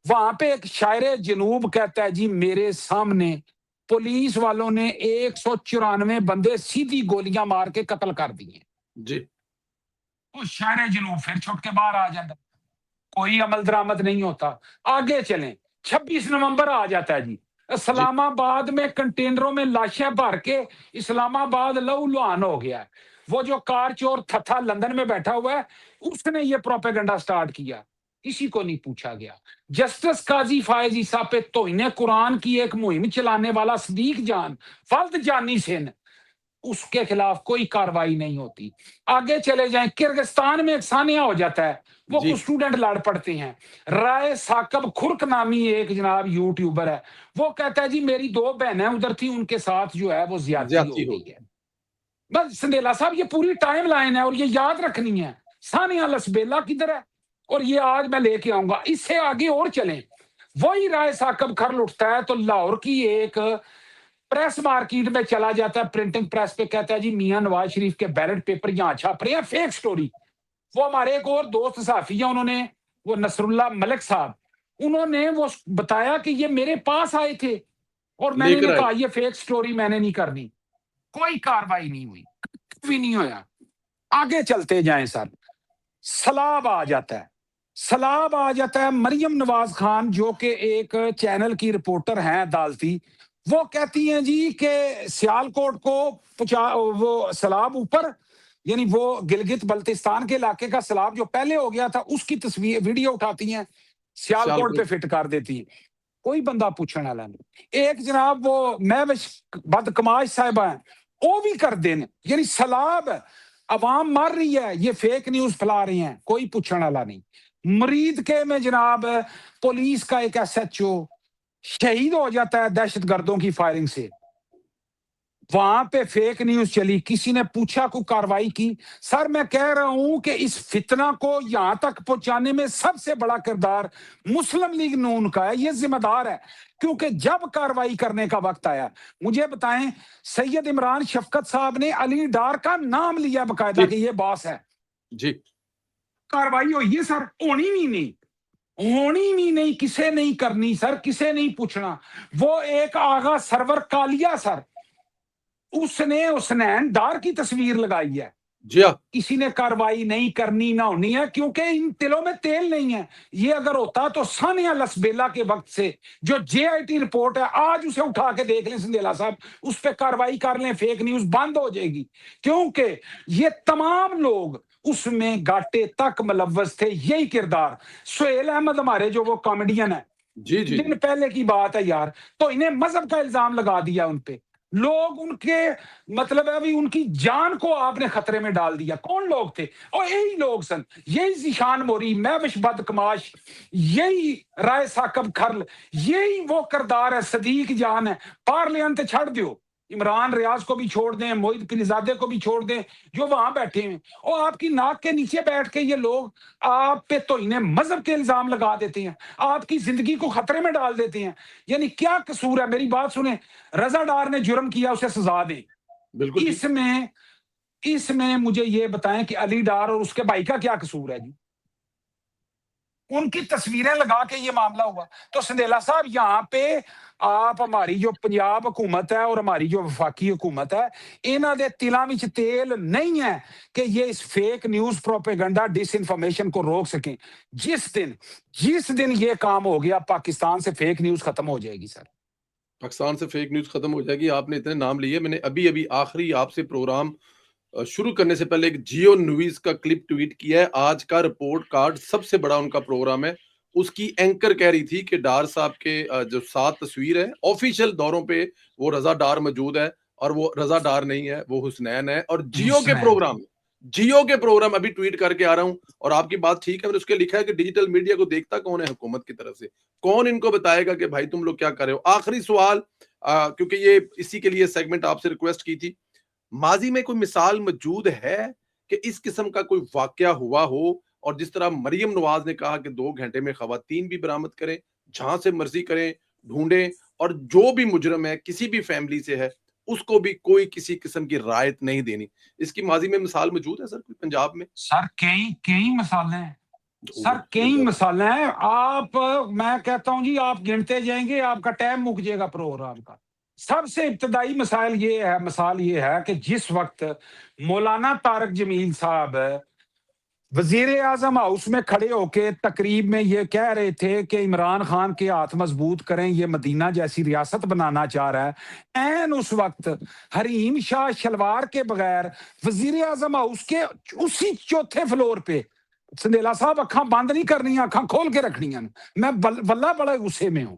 वहां पे एक शायरे जनूब कहता है जी, मेरे सामने पुलिस वालों ने 194 बंदे सीधी गोलियां मार के कत्ल कर दिए। जी, वो शायरे जनूब फिर छुट के बाहर आ जाता, कोई अमल दरामद नहीं होता। आगे चलें, 26 नवंबर आ जाता है जी, जी, इस्लामाबाद में कंटेनरों में लाशें भर के इस्लामाबाद लहू लुहान हो गया है। वो जो कार चोर थथा लंदन में बैठा हुआ है, उसने ये प्रोपेगेंडा स्टार्ट किया, किसी को नहीं पूछा गया। जस्टिस काजी फायज ईसा पे तौहीने कुरान की एक मुहिम चलाने वाला सदीक जान फल्द जानी सिंह, उसके खिलाफ कोई कार्रवाई नहीं होती। आगे चले जाएं, किर्गिस्तान में एक सानिया हो जाता है, वो जी, कुछ स्टूडेंट लड़ पड़ते हैं। राय साकब खुर्क नामी एक जनाब यूट्यूबर है, वो कहता है जी मेरी 2 बहनें उधर थी, उनके साथ जो है वो ज्यादती हो ज़्यादती हो गई गई। है। बस संदेला साहब ये पूरी टाइम लाइन है और ये याद रखनी है। सानिया लसबेला किधर है, और ये आज मैं लेके आऊंगा। इससे आगे और चलें, वही राय साकब खर उठता है तो लाहौर की एक प्रेस मार्केट में चला जाता है, प्रिंटिंग प्रेस पे कहता है जी मियां नवाज शरीफ के बैलेट पेपर यहाँ छाप रहे हैं, फेक स्टोरी। वो हमारे एक और दोस्त सहाफी हैं, उन्होंने, वो नसरुल्लाह मलिक साहब, उन्होंने वो बताया कि ये मेरे पास आए थे और मैंने लेकर इन्हें आए। कहा ये फेक स्टोरी मैंने नहीं करनी। कोई कार्रवाई नहीं हुई, कुछ भी नहीं होया। आगे चलते जाएं सर, सलाब आ जाता है, सलाब आ जाता है। मरियम नवाज खान जो कि एक चैनल की रिपोर्टर हैं अदालती, वो कहती हैं जी कि सियालकोट को वो सलाब ऊपर, यानी वो गिलगित बल्तिस्तान के इलाके का सैलाब जो पहले हो गया था उसकी तस्वीर वीडियो उठाती हैं, सियालकोट पे सियालकोट। फिट कर देती है। कोई बंदा पूछने वाला नहीं। एक जनाब वो महविश बदकमाश साहिबा हैं, वो भी कर देने, यानी सैलाब अवाम मर रही है, ये फेक न्यूज फैला रही हैं, कोई पूछने वाला नहीं। मरीद के में जनाब पुलिस का एक SHO शहीद हो जाता है दहशत गर्दों की फायरिंग से, वहां पे फेक न्यूज चली, किसी ने पूछा, कोई कार्रवाई की? सर मैं कह रहा हूं कि इस फितना को यहां तक पहुंचाने में सबसे बड़ा किरदार मुस्लिम लीग नून का है, ये जिम्मेदार है। क्योंकि जब कार्रवाई करने का वक्त आया, मुझे बताएं, सैयद इमरान शफकत साहब ने अली डार का नाम लिया बकायदा कि ये बॉस है। जी। कार्रवाई हुई है सर, होनी भी नहीं, होनी भी नहीं, किसे नहीं करनी सर, किसे नहीं पूछना। वो एक आगा सरवर कालिया सर, उसने हुसनैन डार की तस्वीर लगाई है, जी हाँ। किसी ने कार्रवाई नहीं करनी, ना होनी है, क्योंकि इन तिलों में तेल नहीं है। ये अगर होता तो सानिया लसबेला के वक्त से जो JIT रिपोर्ट है, आज उसे उठा के देख लें संदेला साहब, उस पर कार्रवाई कर लें, फेक न्यूज बंद हो जाएगी। क्योंकि ये तमाम लोग उसमें गाटे तक मुलव्वस थे, यही किरदार। सुहेल अहमद हमारे जो वो कॉमेडियन है, जी जी। दिन पहले की बात है यार, तो इन्हें मजहब का इल्जाम लगा दिया उन पे। लोग उनके, मतलब है अभी उनकी जान को आपने खतरे में डाल दिया। कौन लोग थे? और यही लोग सन, यही जिशान मोरी, महविश बदकमाश, यही राय साकब खरल, यही वो किरदार है, सदीक जान है। पार्लियामेंट ते छड़ दो, इमरान रियाज को भी छोड़ दें, मोहित पीरजादे को भी छोड़ दें, जो वहां बैठे हैं, और आपकी नाक के नीचे बैठ के ये लोग आप पे तो इन्हें मजहब के इल्जाम लगा देते हैं, आपकी जिंदगी को खतरे में डाल देते हैं। यानी क्या कसूर है? मेरी बात सुने, रजा डार ने जुर्म किया, उसे सजा दे। बिल्कुल ठीक। इसमें मुझे ये बताएं कि अली डार और उसके भाई का क्या कसूर है जी? उनकी तस्वीरें लगा के ये मामला हुआ। तो संदेला साहब, यहाँ पे आप, हमारी जो पंजाब हुकूमत है और हमारी जो वफाकी हुकूमत है, इन्हां दे तिलां विच तेल नहीं है कि ये इस फेक न्यूज प्रोपेगेंडा डिसइंफॉर्मेशन को रोक सकें। जिस दिन ये काम हो गया, पाकिस्तान से फेक न्यूज खत्म हो जाएगी सर। पाकिस्तान से फेक न्यूज़ खत्म हो जाएगी। आपने इतने नाम लिए, मैंने अभी-अभी आखिरी आपसे प्रोग्राम शुरू करने से पहले एक जियो न्यूज़ का क्लिप ट्वीट किया है। आज का रिपोर्ट कार्ड सबसे बड़ा उनका प्रोग्राम है। उसकी एंकर कह रही थी कि डार साहब के जो 7 तस्वीर है, ऑफिशियल दौरों पे वो रज़ा डार मौजूद है, और वो रज़ा डार नहीं है, वो हुसनैन है। और जियो के प्रोग्राम अभी ट्वीट करके आ रहा हूँ, और आपकी बात ठीक है, मैंने उसके लिखा है कि डिजिटल मीडिया को देखता कौन है हुकूमत की तरफ से? कौन इनको बताएगा कि भाई तुम लोग क्या कर रहे हो? आखिरी सवाल, क्योंकि ये इसी के लिए सेगमेंट आपसे रिक्वेस्ट की थी। माजी में कोई मिसाल मौजूद है कि इस किस्म का कोई वाकया हुआ हो, और जिस तरह मरियम नवाज ने कहा कि 2 घंटे में खवातीन भी बरामद करें, जहां से मर्जी करें, ढूंढें, और जो भी मुजरम है, किसी भी फैमिली से है, उसको भी कोई किसी किस्म की रायत नहीं देनी। इसकी माजी में मिसाल मौजूद है सर कोई पंजाब में? सर कई कई मिसालें हैं, सर ओह, कई मिसालें हैं। आप, मैं कहता हूं जी, आप गिनते जाएंगे, आपका टाइम मुक जाएगा प्रोग्राम का। सबसे इब्तदाई मिसाल ये है कि जिस वक्त मौलाना तारक जमील साहब वजीर आजम हाउस में खड़े होके तकरीब में ये कह रहे थे कि इमरान खान के हाथ मजबूत करें, ये मदीना जैसी रियासत बनाना चाह रहा है, एन उस वक्त हरीम शाह शलवार के बगैर वजीर आजम हाउस के उसी चौथे फ्लोर पे, संदेला साहब अखा बंद नहीं करनी, अखा खोल के रखनी। मैं वल्ला बड़ा गुस्से में हूं।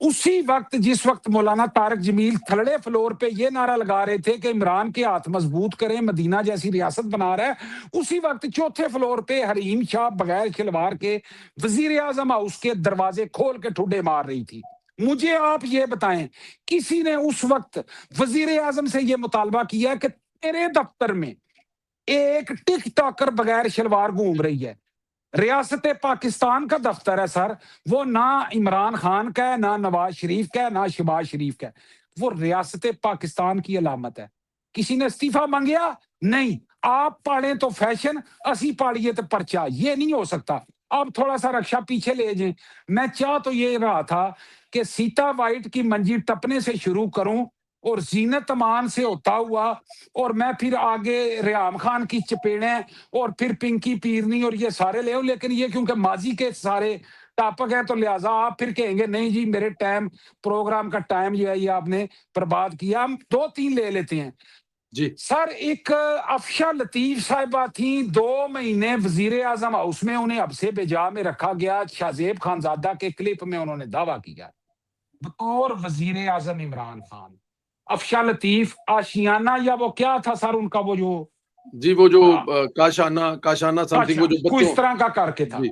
उसी वक्त, जिस वक्त मौलाना तारक जमील थर्ड फ्लोर पे ये नारा लगा रहे थे कि इमरान के हाथ मजबूत करें, मदीना जैसी रियासत बना रहा है, उसी वक्त चौथे फ्लोर पे हरीम शाह बगैर खिलवार के वजीर आजम हाउस के दरवाजे खोल के ठुड्डे मार रही थी। मुझे आप ये बताएं, किसी ने उस वक्त वजीर आजम से ये मुतालबा किया कि तेरे दफ्तर में एक टिक टॉकर बगैर शलवार घूम रही है? रियासत पाकिस्तान का दफ्तर है सर, वो ना इमरान खान का है, ना नवाज शरीफ का है, ना शहबाज शरीफ का है। وہ ریاست پاکستان کی علامت ہے. کسی نے استعفیٰ مانگیا نہیں, آپ پاڑیں تو فیشن, اسی پاڑیے تو پرچہ, یہ نہیں ہو سکتا. اب تھوڑا سا رکشہ پیچھے لے جائیں. میں چاہ تو یہ رہا تھا کہ سیتا وائٹ کی منجی ٹپنے سے شروع کروں اور زینت امان سے ہوتا ہوا اور میں پھر آگے ریحام خان کی چپیڑیں اور پھر پنکی پیرنی اور یہ سارے لے ہوں, لیکن یہ کیونکہ ماضی کے سارے ٹاپک ہیں تو لہٰذا آپ پھر کہیں گے نہیں جی میرے پروگرام کا ٹائم جو ہے یہ آپ نے برباد کیا. ہم 2-3 لے لیتے ہیں. جی سر, ایک افشا لطیف صاحبہ تھیں, 2 مہینے وزیر اعظم ہاؤس میں انہیں اب سے بجا میں رکھا گیا. شاہزیب خانزادہ کے کلپ میں انہوں نے دعویٰ کیا بطور وزیر اعظم عمران خان. افشا لطیف آشیانہ یا وہ کیا تھا سر ان کا, وہ جو جی وہ جو کاشانہ سم تھنگ, وہ جو کوئی اس بچوں طرح کا کر کے تھا. جی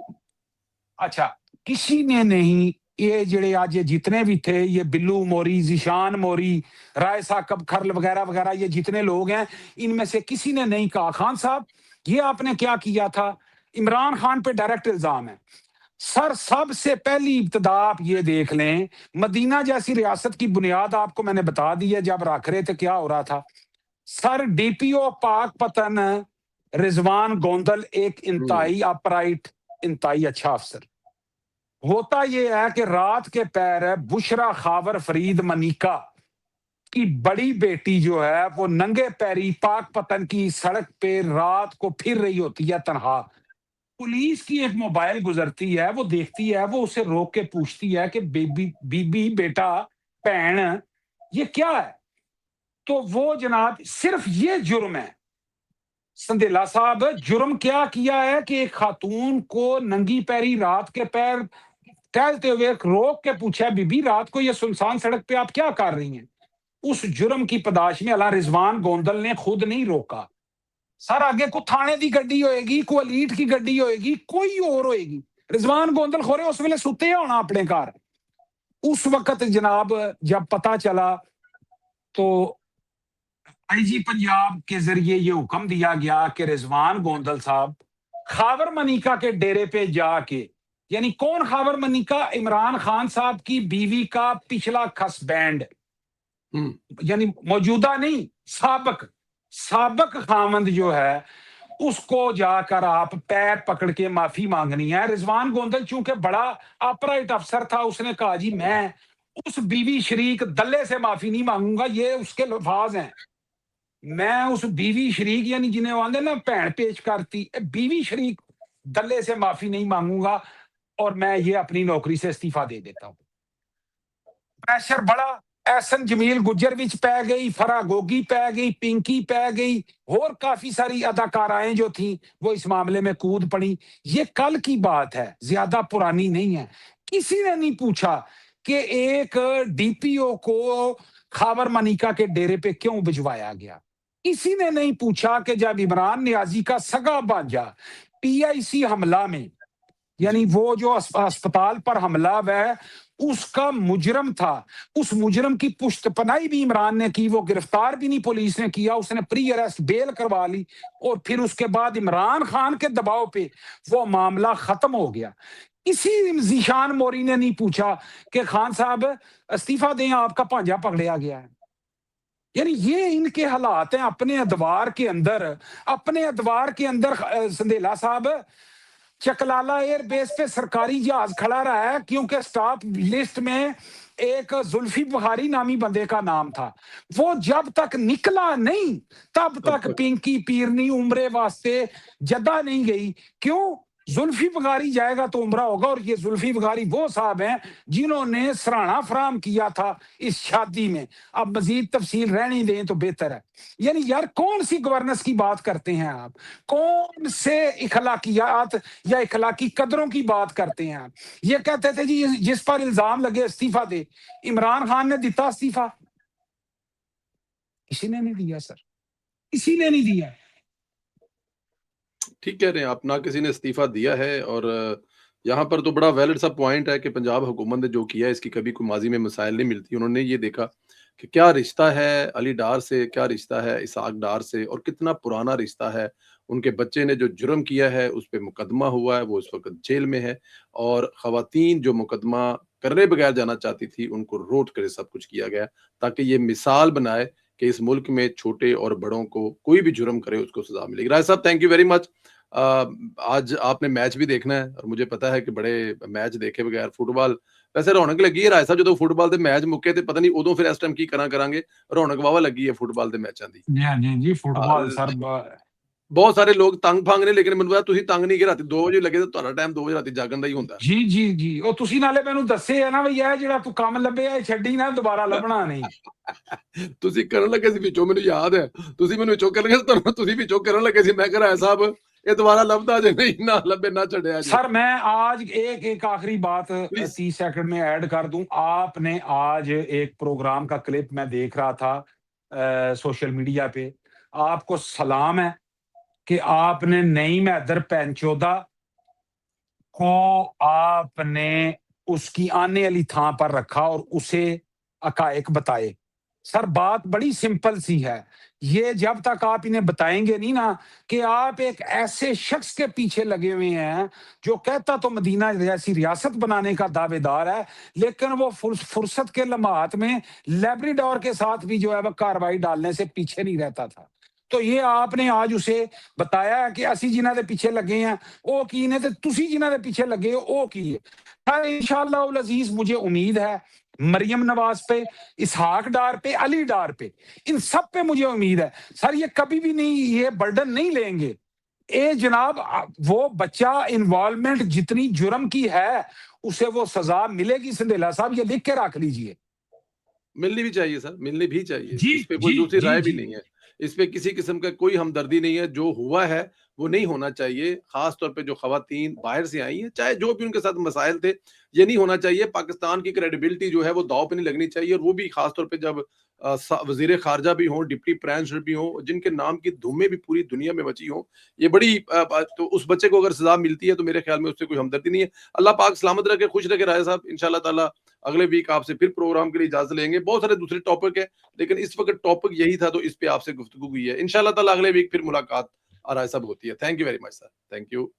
اچھا, کسی نے نہیں, یہ جڑے آج یہ جتنے بھی تھے, یہ بلو موری, ذیشان موری, رائے ثاقب کھرل وغیرہ وغیرہ, یہ جتنے لوگ ہیں ان میں سے کسی نے نہیں کہا خان صاحب یہ آپ نے کیا کیا تھا. عمران خان پہ ڈائریکٹ الزام ہے. سر سب سے پہلی ابتدا آپ یہ دیکھ لیں, مدینہ جیسی ریاست کی بنیاد آپ کو میں نے بتا دی ہے. جب رکھ رہے تھے کیا ہو رہا تھا سر, ڈی پی او پاک پتن رضوان گوندل ایک انتہائی اپرائٹ, انتہائی اچھا افسر. ہوتا یہ ہے کہ رات کے پیر بشرا خاور فرید منیکا کی بڑی بیٹی جو ہے وہ ننگے پیری پاک پتن کی سڑک پہ رات کو پھر رہی ہوتی ہے تنہا. پولیس کی ایک موبائل گزرتی ہے, وہ دیکھتی ہے, وہ اسے روک کے پوچھتی ہے کہ بی بیٹا بہن یہ کیا ہے. تو وہ جناب صرف یہ جرم ہے سندیلا صاحب, جرم کیا ہے کہ ایک خاتون کو ننگی پیری رات کے پیر ٹہلتے ہوئے روک کے پوچھا بی بی رات کو یہ سنسان سڑک پہ آپ کیا کر رہی ہیں. اس جرم کی پداش میں اللہ رضوان گوندل نے خود نہیں روکا. سر آگے کو تھانے دی گڈی ہوئے گی, کو الیٹ کی گڈی ہوئے گی, کوئی اور ہوئے گی, رضوان گوندل خورے اس ویلے ستے ہونا اپنے گھر. اس وقت جناب جب پتا چلا تو آئی جی پنجاب کے ذریعے یہ حکم دیا گیا کہ رضوان گوندل صاحب خاور منیکا کے ڈیرے پہ جا کے, یعنی کون خاور منیکا, عمران خان صاحب کی بیوی کا پچھلا کھس بینڈ, یعنی موجودہ نہیں سابق خامند جو ہے, اس کو جا کر آپ پیر پکڑ کے معافی مانگنی ہے. رضوان گوندل چونکہ بڑا اپرائٹ افسر تھا, اس نے کہا جی میں اس بیوی شریک دلے سے معافی نہیں مانگوں گا. یہ اس کے الفاظ ہیں, میں اس بیوی شریک یعنی جنہیں وہ آندے نا بہن پیش کرتی, بیوی شریک دلے سے معافی نہیں مانگوں گا اور میں یہ اپنی نوکری سے استعفیٰ دے دیتا ہوں. پریشر بڑا, احسن جمیل گجر وچ پہ گئی, فرا گوگی پہ گئی, پنکی پہ گئی, اور کافی ساری اداکارائیں جو تھیں وہ اس معاملے میں کود پڑی. یہ کل کی بات ہے, زیادہ پرانی نہیں ہے. کسی نے نہیں پوچھا کہ ایک ڈی پی او کو خاور منیکا کے ڈیرے پہ کیوں بھجوایا گیا. کسی نے نہیں پوچھا کہ جب عمران نیازی کا سگا بانجا پی آئی سی حملہ میں, یعنی وہ جو اسپتال پر حملہ ہے اس کا مجرم تھا, اس مجرم کی پشت پناہی بھی عمران نے کی, وہ گرفتار بھی نہیں پولیس نے کیا, اس نے پری اریسٹ بیل کروا لی اور پھر اس کے بعد عمران خان کے دباؤ پہ وہ معاملہ ختم ہو گیا. کسی ذیشان موری نے نہیں پوچھا کہ خان صاحب استعفیٰ دیں, آپ کا پانجا پکڑیا گیا ہے. یعنی یہ ان کے حالات ہیں اپنے ادوار کے اندر. سندیلا صاحب چکلالہ ایئر بیس پہ سرکاری جہاز کھڑا رہا ہے کیونکہ سٹاف لسٹ میں ایک زلفی بخاری نامی بندے کا نام تھا. وہ جب تک نکلا نہیں تب تک پنکی پیرنی عمرے واسطے جدہ نہیں گئی. کیوں؟ زلفی بخاری جائے گا تو عمرہ ہوگا, اور یہ زلفی بخاری وہ صاحب ہیں جنہوں نے سرانہ فراہم کیا تھا اس شادی میں. اب مزید تفصیل رہنے دیں تو بہتر ہے. یعنی یار کون سی گورننس کی بات کرتے ہیں آپ, کون سے اخلاقیات یا اخلاقی قدروں کی بات کرتے ہیں آپ. یہ کہتے تھے جی جس پر الزام لگے استعفیٰ دے. عمران خان نے دیتا استعفیٰ؟ کسی نے نہیں دیا سر, کسی نے نہیں دیا. ٹھیک کہہ رہے ہیں آپ, نہ کسی نے استعفیٰ دیا ہے. اور یہاں پر تو بڑا ویلڈ سا پوائنٹ ہے کہ پنجاب حکومت نے جو کیا اس کی کبھی کوئی ماضی میں مسائل نہیں ملتی. انہوں نے یہ دیکھا کہ کیا رشتہ ہے علی ڈار سے, کیا رشتہ ہے اسحاق ڈار سے, اور کتنا پرانا رشتہ ہے. ان کے بچے نے جو جرم کیا ہے اس پہ مقدمہ ہوا ہے, وہ اس وقت جیل میں ہے, اور خواتین جو مقدمہ करने बगैर जाना चाहती थी, उनको रोट कर सब कुछ किया गया, ताकि ये मिसाल बनाए कि इस मुल्क में छोटे और बड़ों को कोई भी जुर्म करे उसको सजा मिलेगी। राय साहब, थैंक यू वेरी मच। आज आपने मैच भी देखना है और मुझे पता है कि बड़े मैच देखे बगैर फुटबॉल वैसे रौनक लगी है। राय साहब, ਜਦੋਂ ਫੁੱਟਬਾਲ ਦੇ ਮੈਚ ਮੁੱਕੇ ਤੇ ਪਤਾ ਨਹੀਂ ਉਦੋਂ ਫਿਰ ਇਸ ਟਾਈਮ ਕੀ ਕਰਾਂਗੇ, ਰੌਣਕ ਵਾਵਾ ਲੱਗੀ ਹੈ ਫੁੱਟਬਾਲ ਦੇ ਮੈਚਾਂ ਦੀ। ਜੀ ਹਾਂਜੀ ਜੀ, ਫੁੱਟਬਾਲ ਸਰ ਬਹੁਤ ਸਾਰੇ ਲੋਕ ਤੰਗ ਫੰਗ ਨੇ, ਲੇਕਿਨ ਮੈਨੂੰ ਪਤਾ ਤੁਸੀਂ ਤੰਗ ਨਹੀਂ ਕਿ ਰਾਤੀ 2 ਵਜੇ ਲੱਗੇ ਤੇ ਤੁਹਾਡਾ ਟਾਈਮ 2 ਵਜੇ ਰਾਤੀ ਜਾਗਣ ਦਾ ਹੀ ਹੁੰਦਾ। ਜੀ ਜੀ ਜੀ, ਉਹ ਤੁਸੀਂ ਨਾਲੇ ਮੈਨੂੰ ਦੱਸੇ ਆ ਨਾ ਵੀ ਇਹ ਜਿਹੜਾ ਤੂੰ ਕੰਮ ਲੱਭਿਆ ਇਹ ਛੱਡੀ ਨਾ, ਦੁਬਾਰਾ ਲੱਭਣਾ ਨਹੀਂ। ਤੁਸੀਂ ਕਰਨ ਲੱਗੇ ਸੀ ਵਿੱਚੋਂ, ਮੈਨੂੰ ਯਾਦ ਹੈ ਤੁਸੀਂ ਮੈਨੂੰ ਵਿੱਚੋਂ ਕਰਨ ਲੱਗੇ, ਤੁਸੀਂ ਵਿੱਚੋਂ ਕਰਨ ਲੱਗੇ ਸੀ, ਮੈਂ ਕਹਾਂ ਸਾਹਿਬ ये दोबारा लभदा जे नहीं, ना लभे ना चढ़िया। सर मैं आज एक आखिरी बात 30 सेकंड में ऐड कर दूं। आपने आज एक प्रोग्राम का क्लिप मैं देख रहा था सोशल मीडिया पे, आपको सलाम है कि आपने नईम हैदर पैंचोदा को आपने उसकी आने वाली थां पर रखा और उसे हकायक बताए। सर बात बड़ी सिंपल सी है, ये जब तक आप इन्हें बताएंगे नहीं ना कि आप एक ऐसे शख्स के पीछे लगे हुए हैं जो कहता तो मदीना जैसी रियासत बनाने का दावेदार है, लेकिन वो फुर्सत के लम्हात में लैब्राडोर के साथ भी जो है वह कार्रवाई डालने से पीछे नहीं रहता था। तो ये आपने आज उसे बताया कि असी जिन्हां दे पीछे लगे हैं वो की ने ते तुसी जिन्हां दे पीछे लगे हो वो की है। इंशाअल्लाह उल अजीज मुझे उम्मीद है मरियम नवाज पे, इसहाक डार पे, अली डार पे, इन सब पे मुझे उम्मीद है सर ये कभी भी नहीं ये बर्डन नहीं लेंगे। ए जनाब वो बच्चा इन्वॉल्वमेंट जितनी जुर्म की है उसे वो सजा मिलेगी। संदेला साहब ये लिख के रख लीजिए। मिलनी भी चाहिए सर, मिलनी भी चाहिए, जी, इस पे कोई जी, दूसरी जी, राय भी जी। नहीं है। इस पे किसी किस्म का कोई हमदर्दी नहीं है। जो हुआ है वो नहीं होना चाहिए, खास तौर पे जो खवातीन बाहर से आई हैं, चाहे जो भी उनके साथ मसाइल थे, ये नहीं होना चाहिए। पाकिस्तान की क्रेडिबिलिटी जो है वो दांव पे नहीं लगनी चाहिए, और वो भी खास तौर पे जब वजीर खारजा भी हों, डिप्टी प्राइम मिनिस्टर भी हों, जिनके नाम की धूमें भी पूरी दुनिया में मची हों, ये बड़ी तो उस बच्चे को अगर सजा मिलती है तो मेरे ख्याल में उससे कोई हमदर्दी नहीं है। अल्लाह पाक सलामत रखे, खुश रखे। राय साहब, इंशाल्लाह ताला अगले वीक आपसे फिर प्रोग्राम के लिए इजाजत लेंगे। बहुत सारे दूसरे टॉपिक है, लेकिन इस वक्त टॉपिक यही था, तो इस पे आपसे गुफ्तगू हुई है। इंशाल्लाह ताला अगले वीक फिर मुलाकात और राय साहब होती है। Thank you very much sir, thank you.